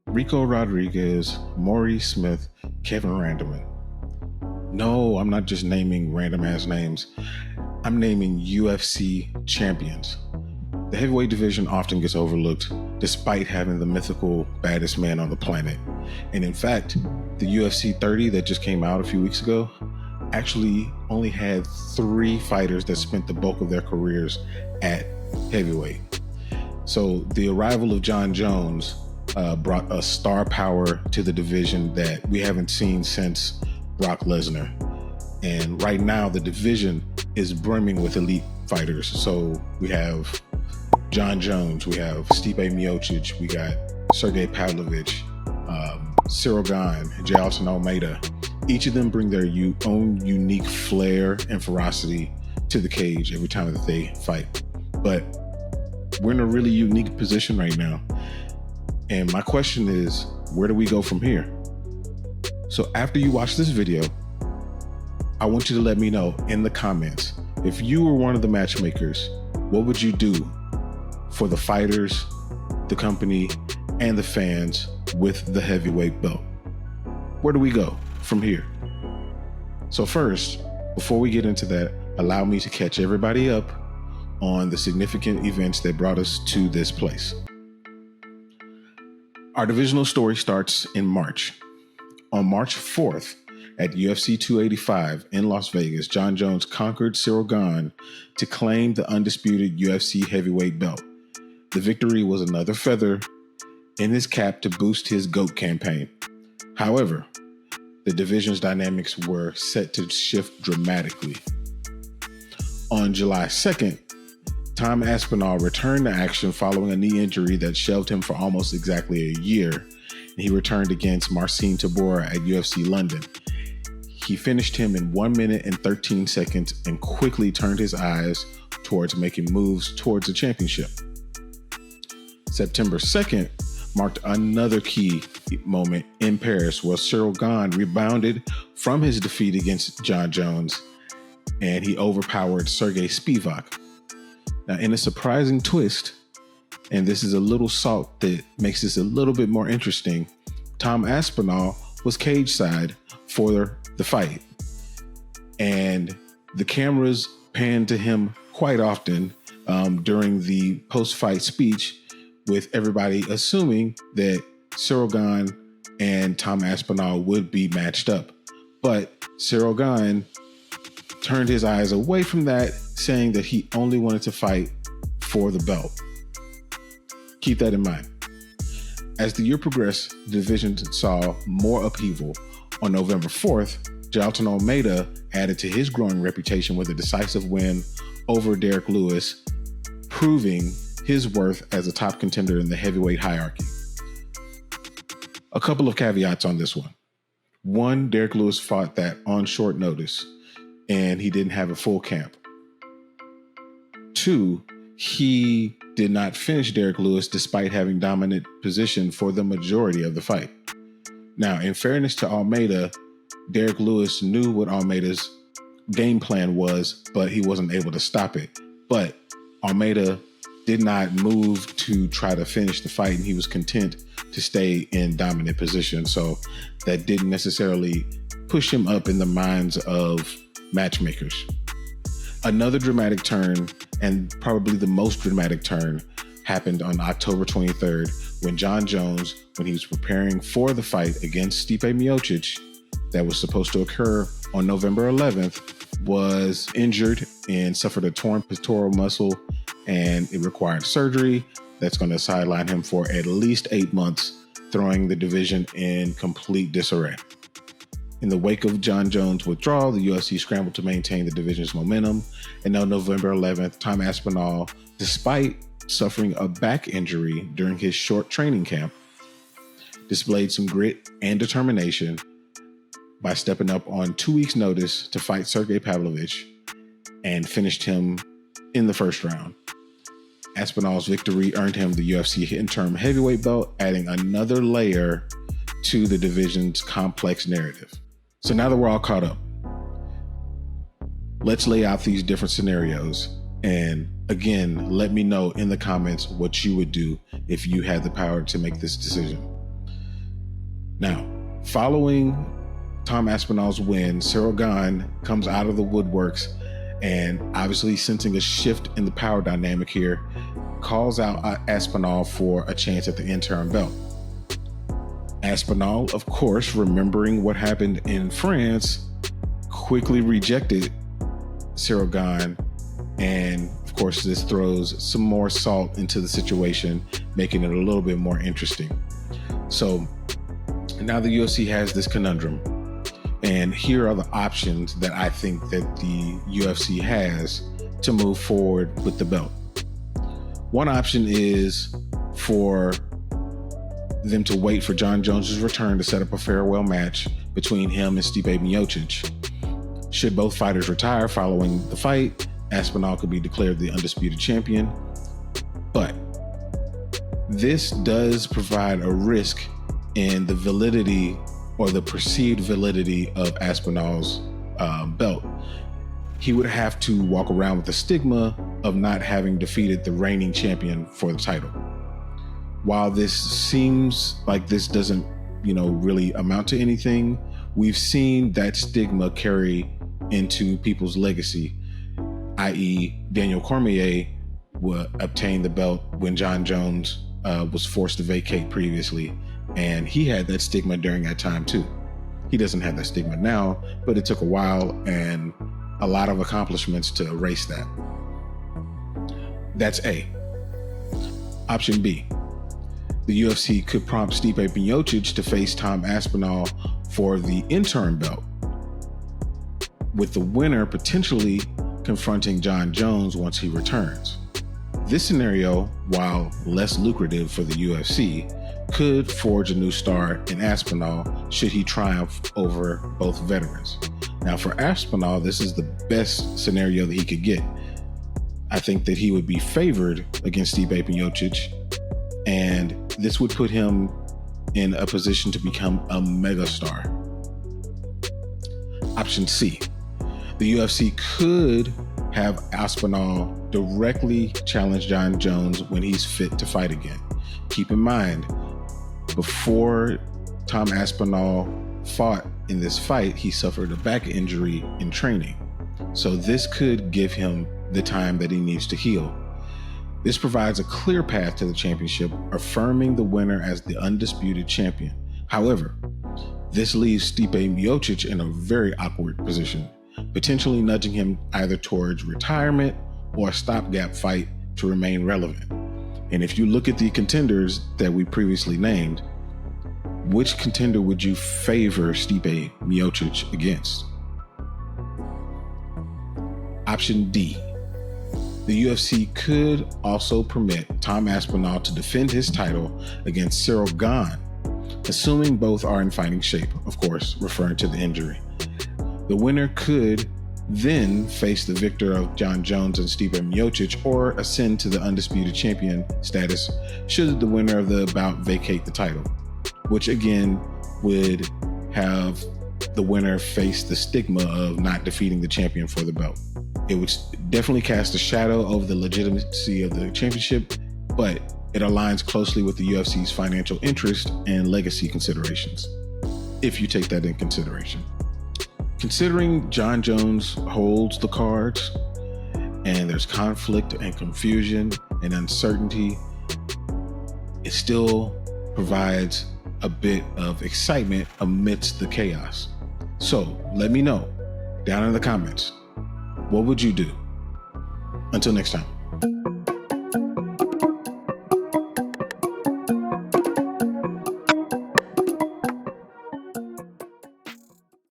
Rico Rodriguez, Maurice Smith, Kevin Randleman. No, I'm not just naming random ass names. I'm naming UFC champions. The heavyweight division often gets overlooked despite having the mythical baddest man on the planet. And in fact, the UFC 30 that just came out a few weeks ago actually only had 3 fighters that spent the bulk of their careers at heavyweight. So the arrival of Jon Jones brought a star power to the division that we haven't seen since Brock Lesnar. And right now the division is brimming with elite fighters. So we have Jon Jones, we have Stipe Miocic, we got Sergey Pavlovich, Cyril Gane, Jailton Almeida. Each of them bring their own unique flair and ferocity to the cage every time that they fight. But we're in a really unique position right now. And my question is, where do we go from here? So after you watch this video, I want you to let me know in the comments, if you were one of the matchmakers, what would you do for the fighters, the company, and the fans with the heavyweight belt? Where do we go from here? So first, before we get into that, allow me to catch everybody up on the significant events that brought us to this place. Our divisional story starts in March. On March 4th, at UFC 285 in Las Vegas, Jon Jones conquered Cyril Gane to claim the undisputed UFC heavyweight belt. The victory was another feather in his cap to boost his GOAT campaign. However, the division's dynamics were set to shift dramatically. On July 2nd, Tom Aspinall returned to action following a knee injury that shelved him for almost exactly a year. He returned against Marcin Tybura at UFC London. He finished him in 1 minute and 13 seconds and quickly turned his eyes towards making moves towards the championship. September 2nd marked another key moment in Paris where Cyril Gane rebounded from his defeat against Jon Jones and he overpowered Sergey Spivak. Now, in a surprising twist, and this is a little salt that makes this a little bit more interesting, Tom Aspinall was cage side for the fight. And the cameras panned to him quite often during the post-fight speech, with everybody assuming that Cyril Gane and Tom Aspinall would be matched up. But Cyril Gane turned his eyes away from that, saying that he only wanted to fight for the belt. Keep that in mind. As the year progressed, the division saw more upheaval. On November 4th, Jailton Almeida added to his growing reputation with a decisive win over Derek Lewis, proving his worth as a top contender in the heavyweight hierarchy. A couple of caveats on this one. One, Derek Lewis fought that on short notice, and he didn't have a full camp. 2, he did not finish Derek Lewis despite having dominant position for the majority of the fight. Now, in fairness to Almeida, Derek Lewis knew what Almeida's game plan was, but he wasn't able to stop it. But Almeida did not move to try to finish the fight, and he was content to stay in dominant position. So that didn't necessarily push him up in the minds of matchmakers. Another dramatic turn, and probably the most dramatic turn, happened on October 23rd when Jon Jones, when he was preparing for the fight against Stipe Miocic that was supposed to occur on November 11th, was injured and suffered a torn pectoral muscle, and it required surgery that's going to sideline him for at least 8 months, throwing the division in complete disarray. In the wake of Jon Jones' withdrawal, the UFC scrambled to maintain the division's momentum. And on November 11th, Tom Aspinall, despite suffering a back injury during his short training camp, displayed some grit and determination by stepping up on 2 weeks' notice to fight Sergey Pavlovich and finished him in the first round. Aspinall's victory earned him the UFC interim heavyweight belt, adding another layer to the division's complex narrative. So now that we're all caught up, let's lay out these different scenarios And again, let me know in the comments what you would do if you had the power to make this decision. Now, following Tom Aspinall's win, Cyril Gane comes out of the woodworks and, obviously sensing a shift in the power dynamic here, calls out Aspinall for a chance at the interim belt. Aspinall, of course, remembering what happened in France, quickly rejected Cyril Gane, and of course this throws some more salt into the situation, making it a little bit more interesting. So now the UFC has this conundrum, and here are the options that I think that the UFC has to move forward with the belt. One option is for them to wait for Jon Jones' return to set up a farewell match between him and Stipe Miocic. Should both fighters retire following the fight, Aspinall could be declared the undisputed champion. But this does provide a risk in the validity or the perceived validity of Aspinall's belt. He would have to walk around with the stigma of not having defeated the reigning champion for the title. While this seems like this doesn't, really amount to anything, we've seen that stigma carry into people's legacy, i.e. Daniel Cormier obtained the belt when Jon Jones was forced to vacate previously, and he had that stigma during that time too. He doesn't have that stigma now, but it took a while and a lot of accomplishments to erase that. That's A. Option B. The UFC could prompt Stipe Miocic to face Tom Aspinall for the interim belt, with the winner potentially confronting Jon Jones once he returns. This scenario, while less lucrative for the UFC, could forge a new star in Aspinall should he triumph over both veterans. Now, for Aspinall, this is the best scenario that he could get. I think that he would be favored against Stipe Miocic, and this would put him in a position to become a megastar. Option C. The UFC could have Aspinall directly challenge Jon Jones when he's fit to fight again. Keep in mind, before Tom Aspinall fought in this fight, he suffered a back injury in training. So this could give him the time that he needs to heal. This provides a clear path to the championship, affirming the winner as the undisputed champion. However, this leaves Stipe Miocic in a very awkward position, potentially nudging him either towards retirement or a stopgap fight to remain relevant. And if you look at the contenders that we previously named, which contender would you favor Stipe Miocic against? Option D. The UFC could also permit Tom Aspinall to defend his title against Cyril Gane, assuming both are in fighting shape, of course, referring to the injury. The winner could then face the victor of Jon Jones and Stipe Miocic, or ascend to the undisputed champion status should the winner of the bout vacate the title, which again would have the winner face the stigma of not defeating the champion for the belt. It would definitely cast a shadow over the legitimacy of the championship, but it aligns closely with the UFC's financial interest and legacy considerations, if you take that in consideration. Considering Jon Jones holds the cards and there's conflict and confusion and uncertainty, it still provides a bit of excitement amidst the chaos. So let me know down in the comments, what would you do? Until next time.